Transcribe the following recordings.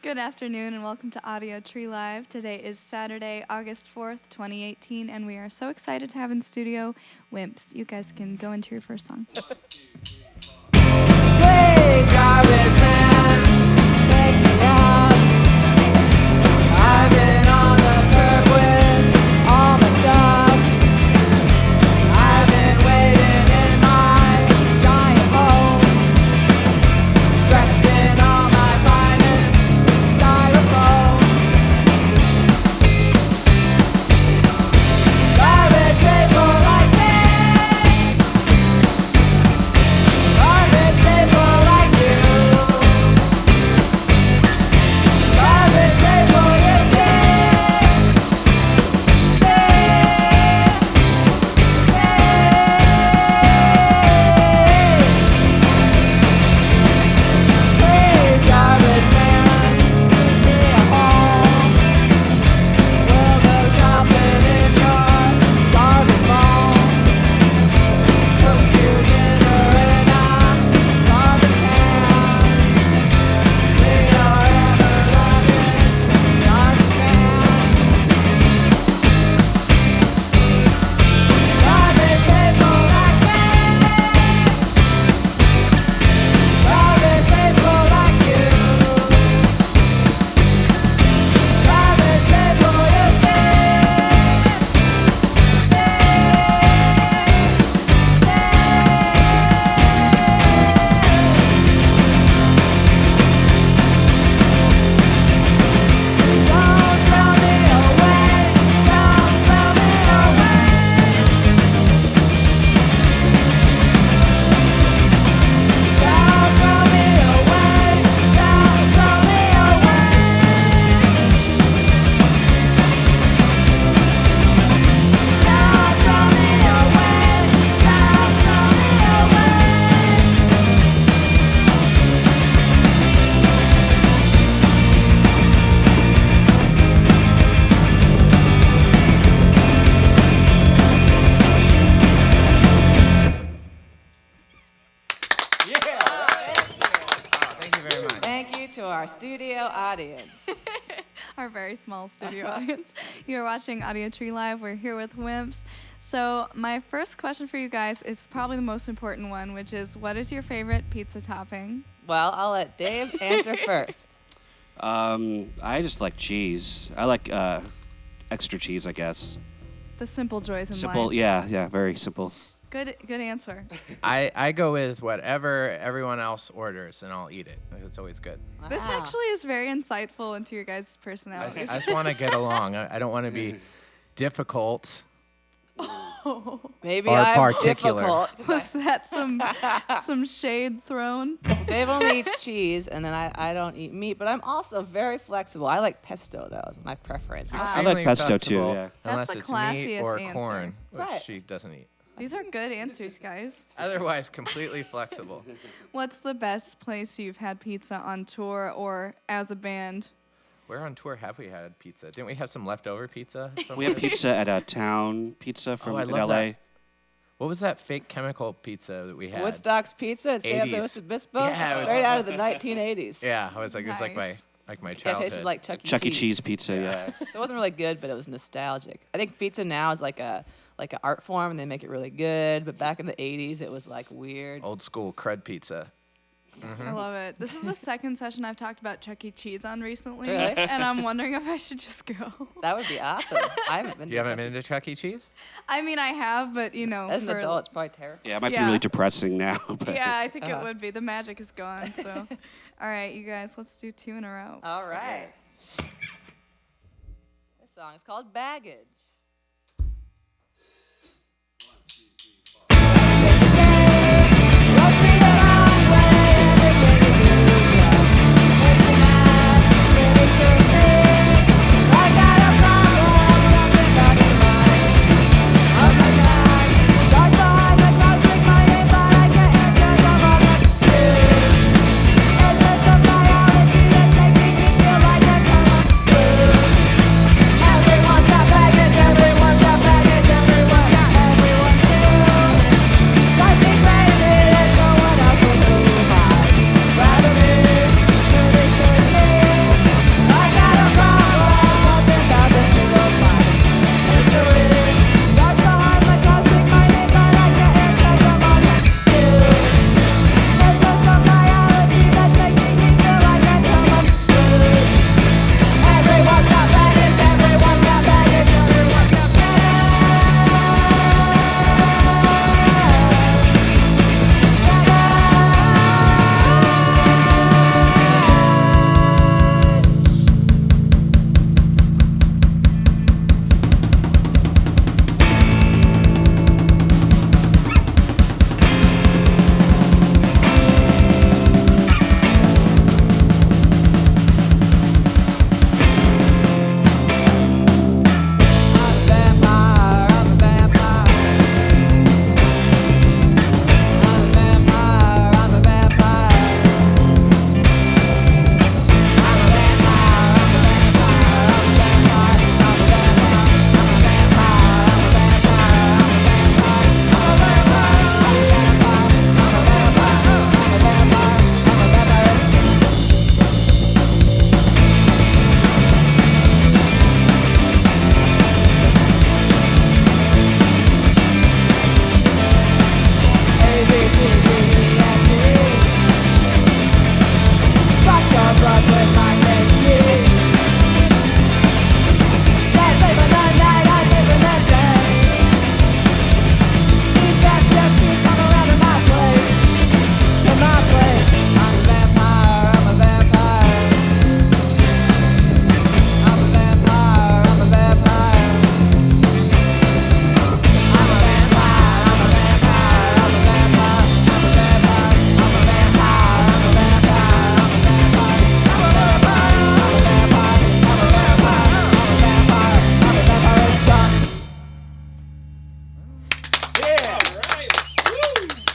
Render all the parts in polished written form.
Good afternoon and welcome to Audiotree Live. Today is Saturday, August 4th, 2018, and we are so excited to have in studio Wimps. You guys can go into your first song. Please, garbage man, make me out. I've been on the curb with all my stuff. I've been waiting in my giant home, dressed in all my finest styrofoam. Garbage people like me. Garbage people like you. Garbage people you see. Please, garbage man, give me a home. We'll go shopping in your garbage mall. Cook you dinner in a garbage can. We are ever-loving garbage man. Garbage people like me. Garbage people like you. Garbage people you see. Don't throw me away. Don't throw me away. Don't throw me away. Don't throw me away. Don't throw me away. Don't throw me away. Thank you very much. Thank you to our studio audience. Our very small studio audience. You're watching Audiotree Live. We're here with Wimps. So my first question for you guys is probably the most important one, which is, what is your favorite pizza topping? Well, I'll let Dave answer first. I just like cheese. I like extra cheese, I guess. The simple joys in Simple, life. yeah, very simple. Good answer. I go with whatever everyone else orders, and I'll eat it. It's always good. This Wow. actually is very insightful into your guys' I personalities. just want to get along. I don't want to be difficult. Maybe Or I'm particular. difficult. Was that some shade thrown? Dave only eats cheese, and then I don't eat meat, but I'm also very flexible. I like pesto, though, is my preference. I Extremely like pesto, too, flexible, yeah. Unless That's it's the meat classiest or answer. corn, which Right. she doesn't eat. These are good answers, guys. Otherwise, completely flexible. What's the best place you've had pizza on tour or as a band? Where on tour have we had pizza? Didn't we have some leftover pizza? We have pizza at a Town Pizza from I in love LA. that. What was that fake chemical pizza that we had? Woodstock's Pizza at San 80s. Luis Obispo? Yeah, it was- Straight out of the 1980s. Yeah, I was like, it was like Nice. my Yeah, it childhood. tasted like Chuck E. Cheese pizza, yeah. So it wasn't really good, but it was nostalgic. I think pizza now is like an art form, and they make it really good. But back in the 80s, it was like weird. Old school crud pizza. I love it. This is the second session I've talked about Chuck E. Cheese on recently, Really? and I'm wondering if I should just go. That would be awesome. I haven't been. You haven't been to Chuck E. Cheese? I mean, I have, but you know, As an for- adult, it's probably terrifying. Yeah, it might be Yeah. really depressing now. But yeah, I think Uh-huh. it would be. The magic is gone. So, all right, you guys, let's do 2 in a row. All right. This song is called Baggage. I got a problem, something back in mind.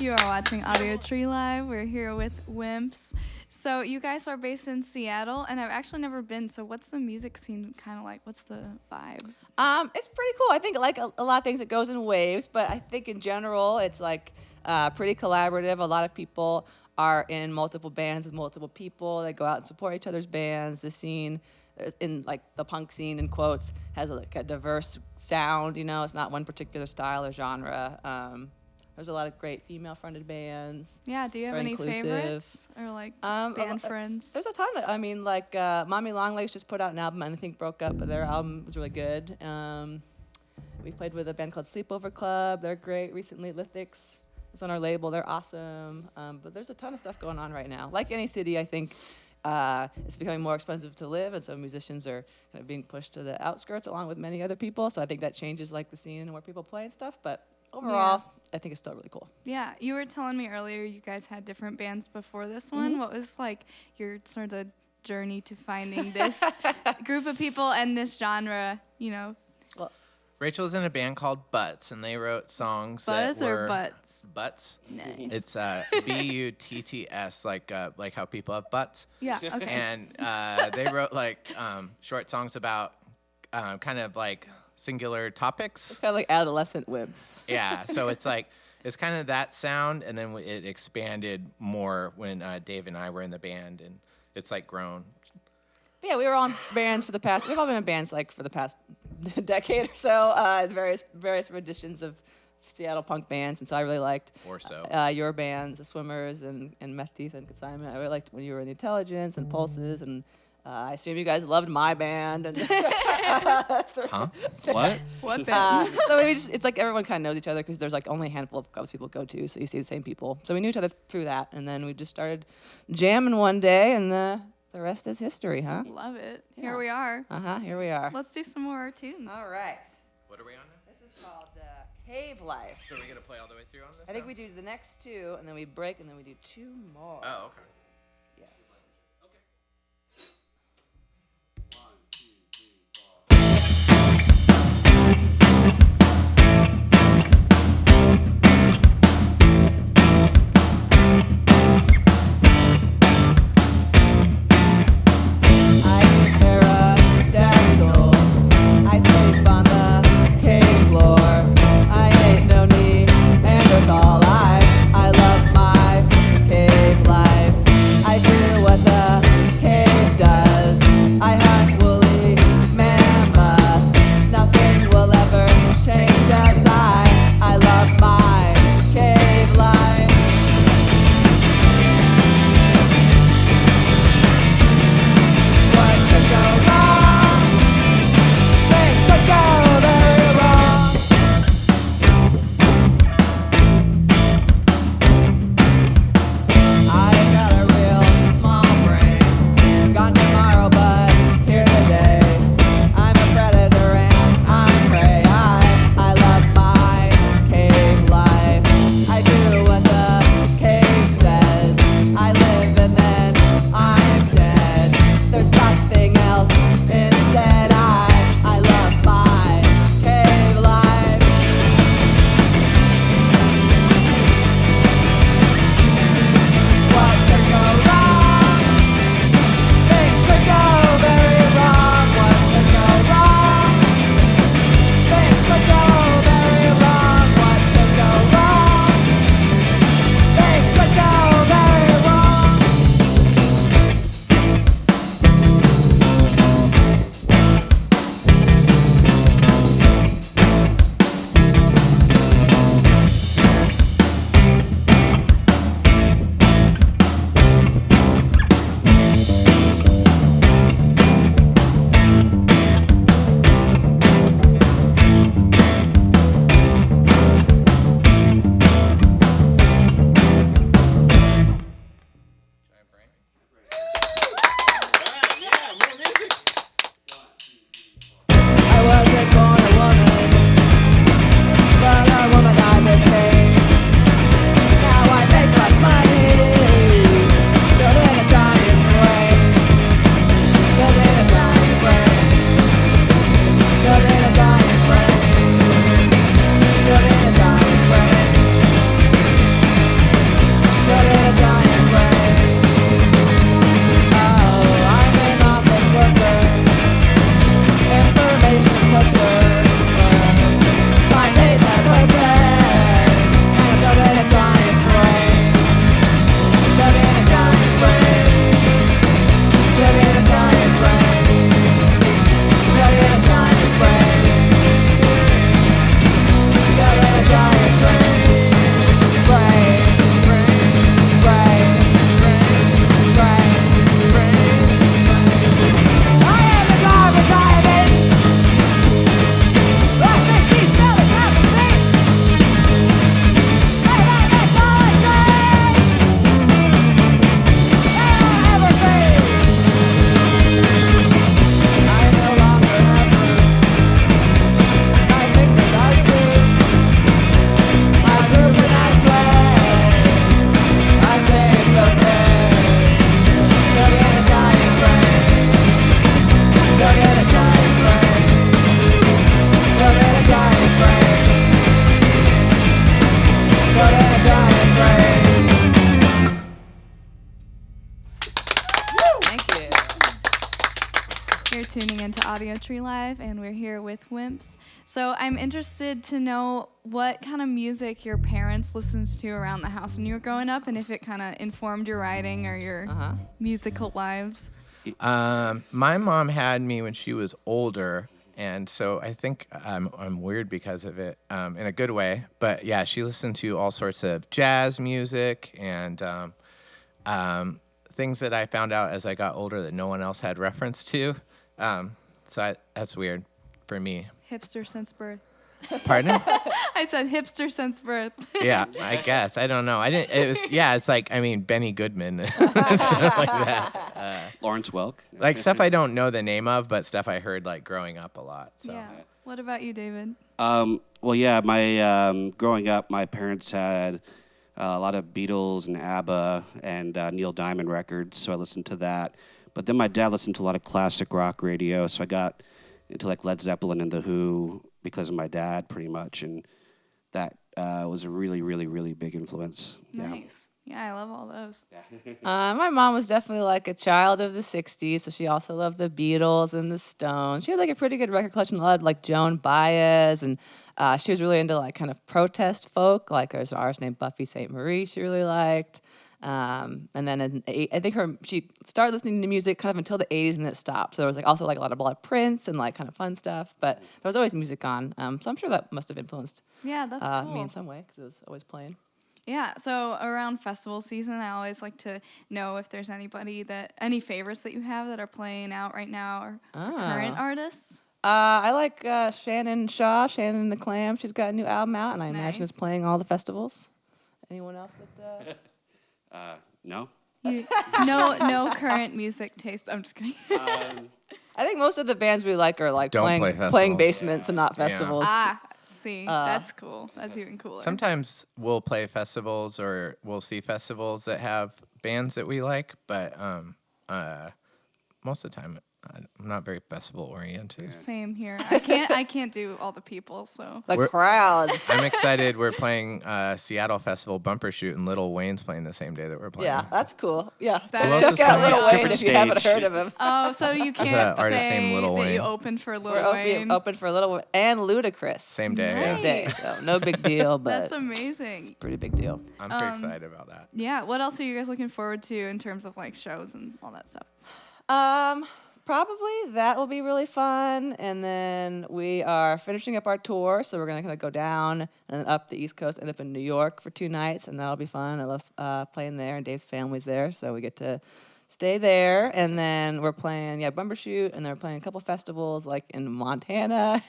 You are watching Audiotree Live. We're here with Wimps. So you guys are based in Seattle, and I've actually never been. So what's the music scene kind of like? What's the vibe? It's pretty cool. I think like a lot of things, it goes in waves, but I think in general it's like pretty collaborative. A lot of people are in multiple bands with multiple people. They go out and support each other's bands. The scene, in like the punk scene in quotes, has like a diverse sound. You know, it's not one particular style or genre. There's a lot of great female-fronted bands. Yeah, do you have Very any inclusive. favorites or like band friends? There's a ton of, I mean, like Mommy Longlegs just put out an album and I think broke up, but their album was really good. We played with a band called Sleepover Club. They're great. Recently, Lithics is on our label. They're awesome. But there's a ton of stuff going on right now. Like any city, I think it's becoming more expensive to live, and so musicians are kind of being pushed to the outskirts along with many other people. So I think that changes like the scene and where people play and stuff. But overall, I think it's still really cool. Yeah, you were telling me earlier you guys had different bands before this one. What was like your sort of journey to finding this group of people and this genre, you know? Rachel's in a band called Butts, and they wrote songs Buzz that were or Butts? Butts. Nice. It's Butts, like how people have butts. Yeah, okay. And they wrote like short songs about kind of like singular topics. Kind of like adolescent wimps. Yeah, so it's like it's kind of that sound, and then it expanded more when Dave and I were in the band, and it's like grown. But yeah, we were on bands for the past. We've all been in bands like for the past decade or so. Various renditions of Seattle punk bands, and so I really liked Or so. Your bands, the Swimmers and Meth Teeth and Consignment. I really liked when you were in the Intelligence and Pulses, and I assume you guys loved my band. And Huh? What? What band? so it's like everyone kind of knows each other because there's like only a handful of clubs people go to, so you see the same people. So we knew each other through that, and then we just started jamming one day, and the rest is history, huh? Love it. Here we are. Here we are. Let's do some more tunes. All right. What are we on now? This is called Cave Life. So are we gonna play all the way through on this? I think now? we do the next two, and then we break, and then we do two more. Oh, okay. Yes. I eat pterodactyl. I sleep on the cave floor. I ain't no Neanderthal. I love my cave life. tuning into Audiotree Live, and we're here with Wimps. So I'm interested to know what kind of music your parents listened to around the house when you were growing up, and if it kind of informed your writing or your musical lives. My mom had me when she was older, and so I think I'm weird because of it, in a good way. But yeah, she listened to all sorts of jazz music and things that I found out as I got older that no one else had reference to. That's weird for me. Hipster since birth. Pardon? I said hipster since birth. Yeah, I guess. I don't know. I didn't. It was. Yeah, it's like Benny Goodman and stuff like that. Lawrence Welk. Like stuff I don't know the name of, but stuff I heard like growing up a lot. So. Yeah. What about you, David? Well, yeah, my growing up, my parents had a lot of Beatles and ABBA and Neil Diamond records, so I listened to that. But then my dad listened to a lot of classic rock radio, so I got into like Led Zeppelin and The Who because of my dad, pretty much, and that was a really, really, really big influence. Nice. Yeah, I love all those. My mom was definitely like a child of the 60s, so she also loved the Beatles and the Stones. She had like a pretty good record collection, a lot of like Joan Baez, and she was really into like kind of protest folk. Like there's an artist named Buffy St. Marie she really liked. And then I think she started listening to music kind of until the 80s and it stopped. So there was like also like a lot of Prince and like kind of fun stuff, but there was always music on. So I'm sure that must have influenced Yeah, that's cool. me in some way because it was always playing. Yeah, so around festival season, I always like to know if there's any favorites that you have that are playing out right now or current artists. I like Shannon Shaw, Shannon and the Clam. She's got a new album out, and I imagine it's playing all the festivals. Anyone else that? No. No current music taste. I'm just kidding. I think most of the bands we like are like Don't play playing festivals. basements and not festivals. See, that's cool. That's even cooler. Sometimes we'll play festivals or we'll see festivals that have bands that we like, but most of the time I'm not very festival oriented. Same here. I can't do all the people, so. Like crowds. I'm excited. We're playing Seattle Festival Bumper Shoot, and Lil Wayne's playing the same day that we're playing. Yeah, that's cool. Yeah, That is check out cool. Lil Wayne Different if you haven't stage. heard of him. Oh, so you can't an artist say named Lil that Wayne. you opened for Lil We're Wayne. open for Lil Wayne and Ludacris. Same day. Nice. Yeah. Day, so no big deal, but That's amazing. pretty big deal. I'm pretty excited about that. Yeah. What else are you guys looking forward to in terms of like shows and all that stuff? Probably that will be really fun. And then we are finishing up our tour, so we're gonna kind of go down and then up the East Coast, end up in New York for 2 nights, and that'll be fun. I love playing there, and Dave's family's there, so we get to stay there. And then we're playing Bumbershoot, and then we're playing a couple festivals like in Montana.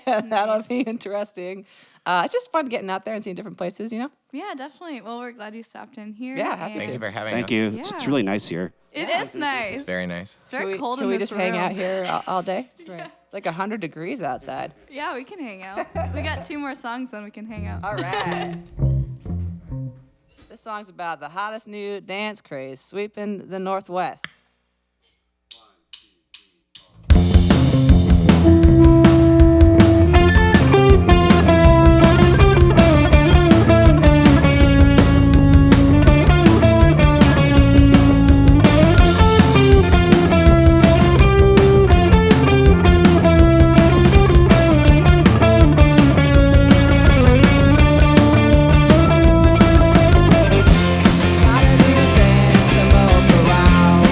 That'll be interesting. It's just fun getting out there and seeing different places, you know? Yeah, definitely. Well, we're glad you stopped in here. Yeah, happy Thank to. you for having Thank us. you. Yeah. It's really nice here. It is nice. It's very nice. It's very cold Can in we this just hang out room. here all day? It's like 100 degrees outside. Yeah, we can hang out. We got 2 more songs, then we can hang out. All right. This song's about the hottest new dance craze sweeping the Northwest. Got a new dance to move around.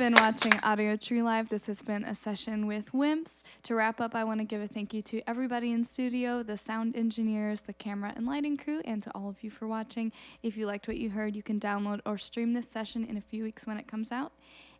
been watching Audiotree Live. This has been a session with Wimps. To wrap up, I want to give a thank you to everybody in studio, the sound engineers, the camera and lighting crew, and to all of you for watching. If you liked what you heard, you can download or stream this session in a few weeks when it comes out.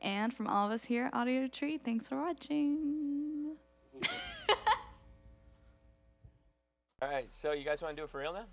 And from all of us here at Audiotree, thanks for watching. All right, so you guys want to do it for real now?